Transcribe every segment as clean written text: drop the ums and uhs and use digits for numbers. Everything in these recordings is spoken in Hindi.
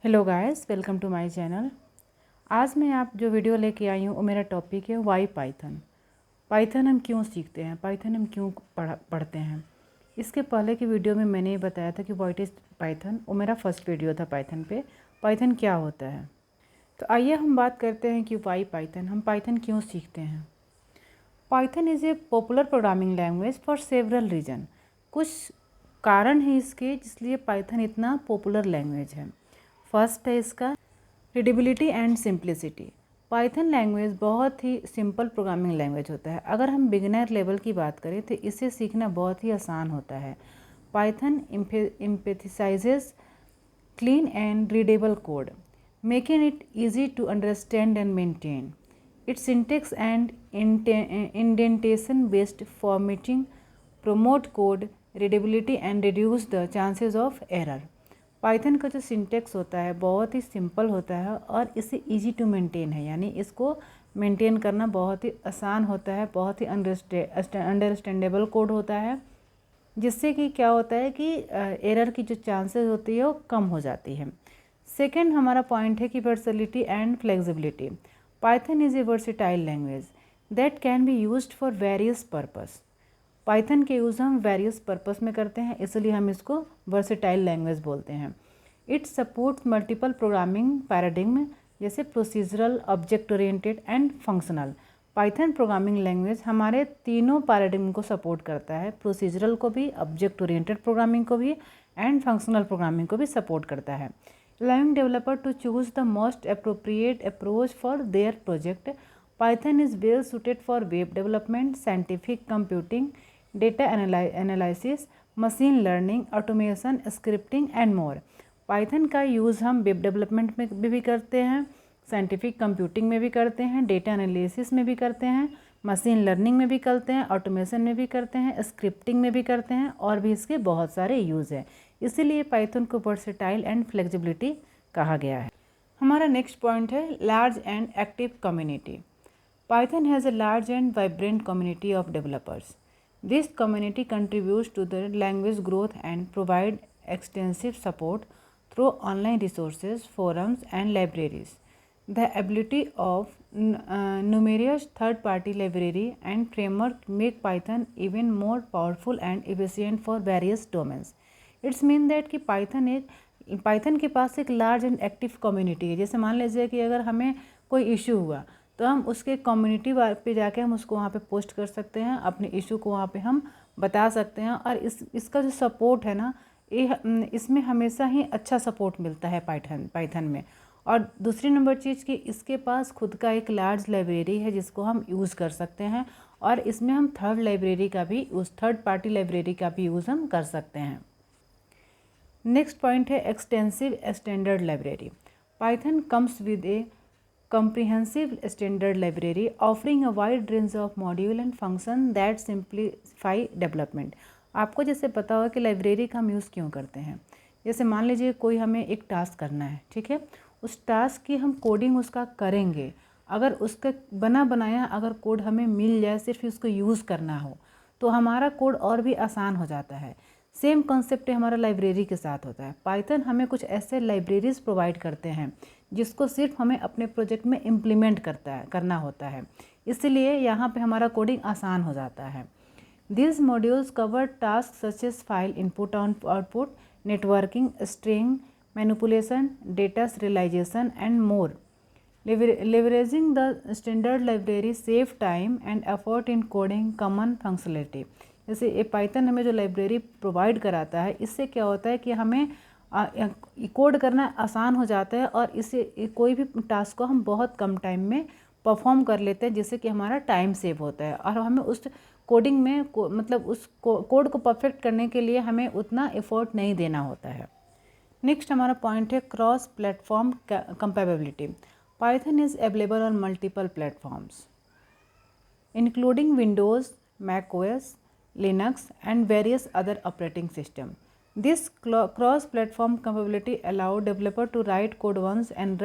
Hello guys, welcome to my channel. आज मैं आप जो वीडियो लेके आई हूँ वो मेरा टॉपिक है वाई पाइथन। पाइथन हम क्यों सीखते हैं, पाइथन हम क्यों पढ़ते हैं। इसके पहले की वीडियो में मैंने ये बताया था कि व्हाट इज़ पाइथन, वो मेरा फर्स्ट वीडियो था पाइथन पे। पाइथन क्या होता है, तो आइए हम बात करते हैं कि वाई पाइथन, हम पाइथन क्यों सीखते हैं। Python is a popular programming language for several reason. कुछ कारण है इसके जिसलिए पाइथन इतना पॉपुलर लैंग्वेज है। फर्स्ट है इसका readability and simplicity. Python language बहुत ही सिंपल प्रोग्रामिंग लैंग्वेज होता है। अगर हम बिगिनर लेवल की बात करें तो इसे सीखना बहुत ही आसान होता है। Python emphasizes clean and readable code, making it easy to understand and maintain. Its syntax and indentation based formatting promote code readability and reduce the chances of error. Python का जो सिंटेक्स होता है बहुत ही सिंपल होता है और इसे इजी टू मेंटेन है, यानी इसको मेंटेन करना बहुत ही आसान होता है, बहुत ही अंडरस्टैंडेबल कोड होता है, जिससे कि क्या होता है कि एरर की जो चांसेस होती है वो कम हो जाती है। सेकंड हमारा पॉइंट है कि versatility and flexibility. Python is A versatile language that can be used for various purpose. Python के यूज़ हम वेरियस पर्पस में करते हैं, इसलिए हम इसको वर्सेटाइल लैंग्वेज बोलते हैं। It supports multiple programming paradigm जैसे procedural, object oriented and functional. Python programming language हमारे तीनों पैराडिग्म को सपोर्ट करता है, प्रोसीजरल को भी, ऑब्जेक्ट ओरिएंटेड प्रोग्रामिंग को भी एंड फंक्शनल प्रोग्रामिंग को भी सपोर्ट करता है, allowing developer to choose the most appropriate approach for their project. Python is well suited for web development, scientific computing, data analysis, machine learning, automation, scripting and more. Python का यूज़ हम वेब डेवलपमेंट में भी करते हैं, साइंटिफिक कंप्यूटिंग में भी करते हैं, डेटा एनालिसिस में भी करते हैं, मशीन लर्निंग में भी करते हैं, ऑटोमेशन में भी करते हैं, स्क्रिप्टिंग में भी करते हैं और भी इसके बहुत सारे यूज़ हैं। इसीलिए पाइथन को वर्सेटाइल एंड फ्लेक्सिबिलिटी कहा गया है। हमारा नेक्स्ट पॉइंट है large and active community. Python has a large and vibrant community of developers. This community contributes to the language growth and provide extensive support through online resources, forums, and libraries. The ability of numerous third-party library and framework make Python even more powerful and efficient for various domains. It's mean that कि पाइथन के पास एक लार्ज एंड एक्टिव कम्युनिटी है। जैसे मान लीजिए कि अगर हमें कोई इशू हुआ तो हम उसके कम्युनिटी पे जाके हम उसको वहाँ पे पोस्ट कर सकते हैं, अपने इशू को वहाँ पे हम बता सकते हैं। और इसका जो सपोर्ट है ना, इसमें हमेशा ही अच्छा सपोर्ट मिलता है पाइथन में। और दूसरी नंबर चीज़ कि इसके पास खुद का एक लार्ज लाइब्रेरी है जिसको हम यूज़ कर सकते हैं, और इसमें हम थर्ड पार्टी लाइब्रेरी का भी यूज़ हम कर सकते हैं। नेक्स्ट पॉइंट है extensive standard library. Python comes with A comprehensive standard library offering a wide range of module and function that simplify development. आपको जैसे पता होगा कि लाइब्रेरी का हम यूज़ क्यों करते हैं। जैसे मान लीजिए कोई हमें एक टास्क करना है, ठीक है, उस टास्क की हम कोडिंग उसका करेंगे, अगर उसका बना बनाया अगर कोड हमें मिल जाए, सिर्फ उसको यूज़ करना हो तो हमारा कोड और भी आसान हो जाता है। सेम कॉन्सेप्ट हमारा लाइब्रेरी के साथ होता है। पाइथन हमें कुछ ऐसे लाइब्रेरीज प्रोवाइड करते हैं जिसको सिर्फ हमें अपने प्रोजेक्ट में इम्प्लीमेंट करना होता है, इसलिए यहाँ पे हमारा कोडिंग आसान हो जाता है। These modules cover tasks such as file input and output, networking, string manipulation, data serialization, and more. Leveraging the standard library save time and effort in coding common functionality. जैसे ये पाइथन हमें जो लाइब्रेरी प्रोवाइड कराता है, इससे क्या होता है कि हमें कोड करना आसान हो जाता है और इससे कोई भी टास्क को हम बहुत कम टाइम में परफॉर्म कर लेते हैं, जिससे कि हमारा टाइम सेव होता है और हमें उस कोडिंग में मतलब उस कोड को परफेक्ट करने के लिए हमें उतना एफर्ट नहीं देना होता है। नेक्स्ट हमारा पॉइंट है cross platform compatibility. Python is available on multiple platforms including Windows, Mac OS, Linux and various other operating system. This cross-platform compatibility allow developer to write code once and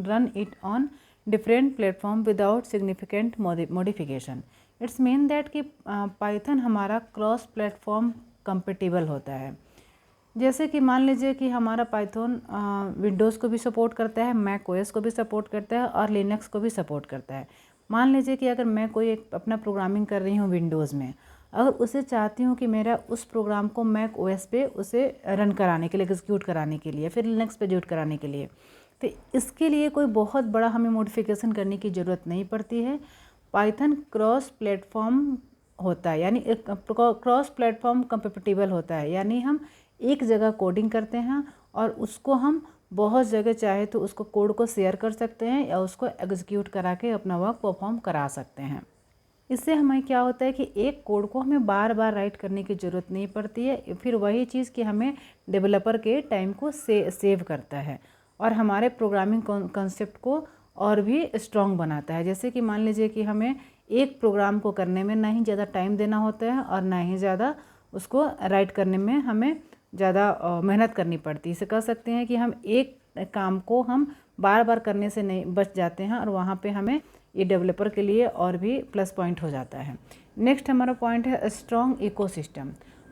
run it on different platform without significant modification. It's mean that कि Python हमारा क्रॉस प्लेटफॉर्म compatible होता है। जैसे कि मान लीजिए कि हमारा पाइथन विंडोज़ को भी सपोर्ट करता है, मैक ओएस को भी सपोर्ट करता है और लिनक्स को भी सपोर्ट करता है। मान लीजिए कि अगर मैं कोई एक अपना प्रोग्रामिंग कर रही हूँ विंडोज़ में, अगर उसे चाहती हूँ कि मेरा उस प्रोग्राम को मैक ओएस पे उसे रन कराने के लिए, एग्जीक्यूट कराने के लिए, फिर लिनक्स पे एग्जीक्यूट कराने के लिए, तो इसके लिए कोई बहुत बड़ा हमें मॉडिफिकेशन करने की ज़रूरत नहीं पड़ती है। पाइथन क्रॉस प्लेटफॉर्म होता है, यानी क्रॉस प्लेटफॉर्म कंपेटिबल होता है, यानी हम एक जगह कोडिंग करते हैं और उसको हम बहुत जगह चाहे तो उसको कोड को शेयर कर सकते हैं या उसको एग्जीक्यूट करा के अपना वर्क परफॉर्म करा सकते हैं। इससे हमें क्या होता है कि एक कोड को हमें बार बार राइट करने की ज़रूरत नहीं पड़ती है, फिर वही चीज़ कि हमें डेवलपर के टाइम को सेव करता है और हमारे प्रोग्रामिंग कॉन्सेप्ट को और भी स्ट्रॉन्ग बनाता है। जैसे कि मान लीजिए कि हमें एक प्रोग्राम को करने में ना ही ज़्यादा टाइम देना होता है और ना ही ज़्यादा उसको राइट करने में हमें ज़्यादा मेहनत करनी पड़ती है। इसे कह सकते हैं कि हम एक काम को हम बार बार करने से नहीं बच जाते हैं और वहाँ पे हमें ये डेवलपर के लिए और भी प्लस पॉइंट हो जाता है। नेक्स्ट हमारा पॉइंट है strong ecosystem.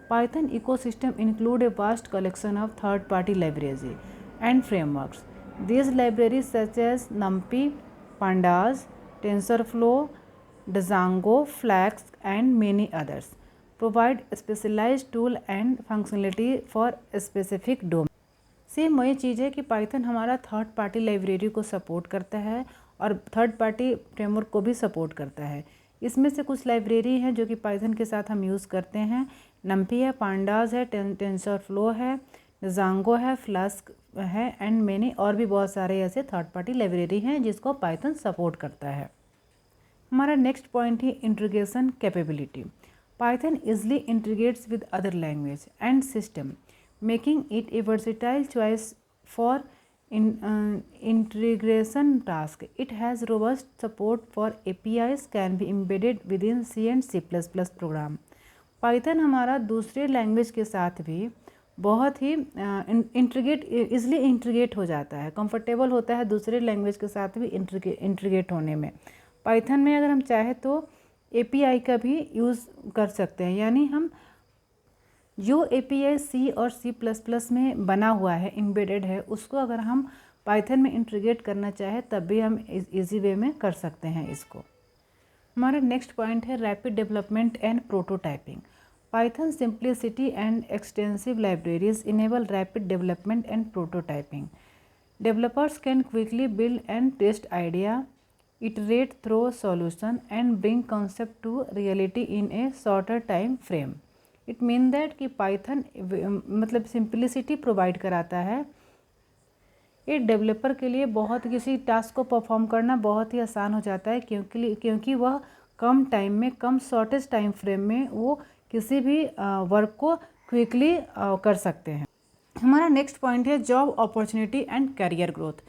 Python ecosystem include a vast collection of third party libraries and frameworks. These libraries such as NumPy, Pandas, TensorFlow, Django, Flask and many others provide specialized tool and functionality for specific domain। Same वही चीज़ है कि पाइथन हमारा थर्ड पार्टी लाइब्रेरी को सपोर्ट करता है और थर्ड पार्टी फ्रेमवर्क को भी सपोर्ट करता है। इसमें से कुछ लाइब्रेरी हैं जो कि पाइथन के साथ हम यूज़ करते हैं। NumPy है, Pandas है, TensorFlow है, Django है, फ्लास्क है एंड मैनी और भी बहुत सारे ऐसे थर्ड पार्टी लाइब्रेरी हैं जिसको पाइथन सपोर्ट करता है। हमारा नेक्स्ट पॉइंट है integration capability. Python easily integrates with other language and system, making it A versatile choice for integration task. It has robust support for APIs can be embedded within C and C++ program. Python हमारा दूसरे लैंग्वेज के साथ भी बहुत ही इजली इंटीग्रेट हो जाता है, कंफर्टेबल होता है दूसरे लैंग्वेज के साथ भी इंटीग्रेट होने में। पाइथन में अगर हम चाहे तो API का भी यूज़ कर सकते हैं, यानी हम जो API C और C++ में बना हुआ है, एम्बेडेड है, उसको अगर हम पाइथन में इंटीग्रेट करना चाहे तब भी हम इजी वे में कर सकते हैं इसको। हमारा नेक्स्ट पॉइंट है rapid development and prototyping. Python simplicity and extensive libraries enable rapid development and prototyping. Developers can quickly build and test idea, iterate through solution and bring concept to reality in a shorter time frame। It mean that कि पाइथन मतलब सिंप्लिसिटी प्रोवाइड कराता है। ये डेवलपर के लिए बहुत किसी टास्क को परफॉर्म करना बहुत ही आसान हो जाता है क्योंकि वह कम टाइम में, कम शॉर्टेस्ट टाइम फ्रेम में वो किसी भी वर्क को क्विकली कर सकते हैं। हमारा नेक्स्ट पॉइंट है job opportunity and career growth.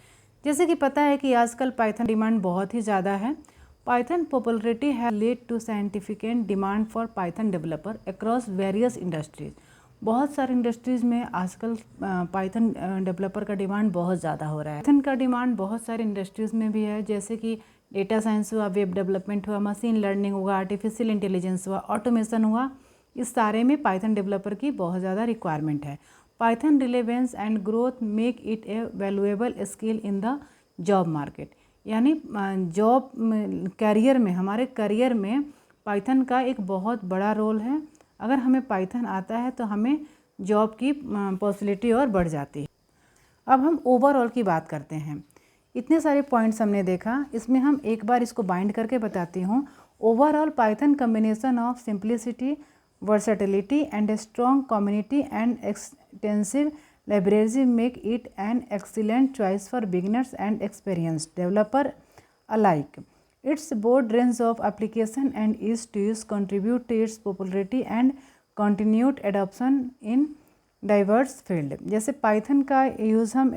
जैसे कि पता है कि आजकल पाइथन डिमांड बहुत ही ज़्यादा है। Python popularity has led to significant demand for Python developer across various industries. बहुत सारे इंडस्ट्रीज़ में आजकल पाइथन डेवलपर का डिमांड बहुत ज़्यादा हो रहा है। पाइथन का डिमांड बहुत सारे इंडस्ट्रीज़ में भी है, जैसे कि डेटा साइंस हुआ, वेब डेवलपमेंट हुआ, मशीन लर्निंग हुआ, आर्टिफिशियल इंटेलिजेंस हुआ, ऑटोमेशन हुआ, इस सारे में पाइथन डेवलपर की बहुत ज़्यादा रिक्वायरमेंट है। Python relevance and growth make it A valuable skill in the job market. यानी जॉब करियर में, हमारे करियर में पाइथन का एक बहुत बड़ा रोल है। अगर हमें पाइथन आता है तो हमें जॉब की पॉसिबिलिटी और बढ़ जाती है। अब हम ओवरऑल की बात करते हैं। इतने सारे पॉइंट्स हमने देखा, इसमें हम एक बार इसको बाइंड करके बताती हूँ। Overall Python combination of simplicity, versatility and a strong community and extensive libraries make it an excellent choice for beginners and experienced developer alike. Its broad range of application and ease to use contribute to its popularity and continued adoption in diverse field। जैसे पाइथन का यूज़ हम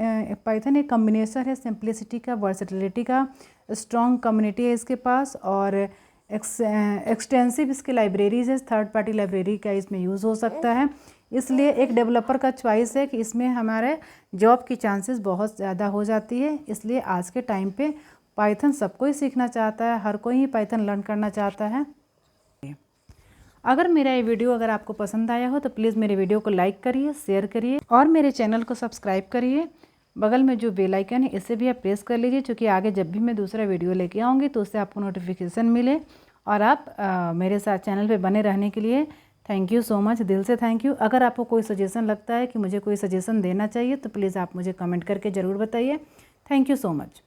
पाइथन एक कम्बिनेशन है सिंप्लिसिटी का, वर्सेटिलिटी का, स्ट्रॉन्ग कम्युनिटी है इसके पास और एक्सटेंसिव इसके लाइब्रेरीज है, थर्ड पार्टी लाइब्रेरी का इसमें यूज़ हो सकता है। इसलिए एक डेवलपर का चॉइस है कि इसमें हमारे जॉब की चांसेस बहुत ज़्यादा हो जाती है। इसलिए आज के टाइम पे पाइथन सबको ही सीखना चाहता है, हर कोई ही पाइथन लर्न करना चाहता है। अगर मेरा ये वीडियो अगर आपको पसंद आया हो तो प्लीज़ मेरे वीडियो को लाइक करिए, शेयर करिए और मेरे चैनल को सब्सक्राइब करिए। बगल में जो बेल आइकन है इसे भी आप प्रेस कर लीजिए, क्योंकि आगे जब भी मैं दूसरा वीडियो लेके आऊँगी तो उससे आपको नोटिफिकेशन मिले। और आप मेरे साथ चैनल पे बने रहने के लिए थैंक यू सो मच, दिल से थैंक यू। अगर आपको कोई सजेशन लगता है कि मुझे कोई सजेशन देना चाहिए तो प्लीज़ आप मुझे कमेंट करके ज़रूर बताइए। Thank you so much.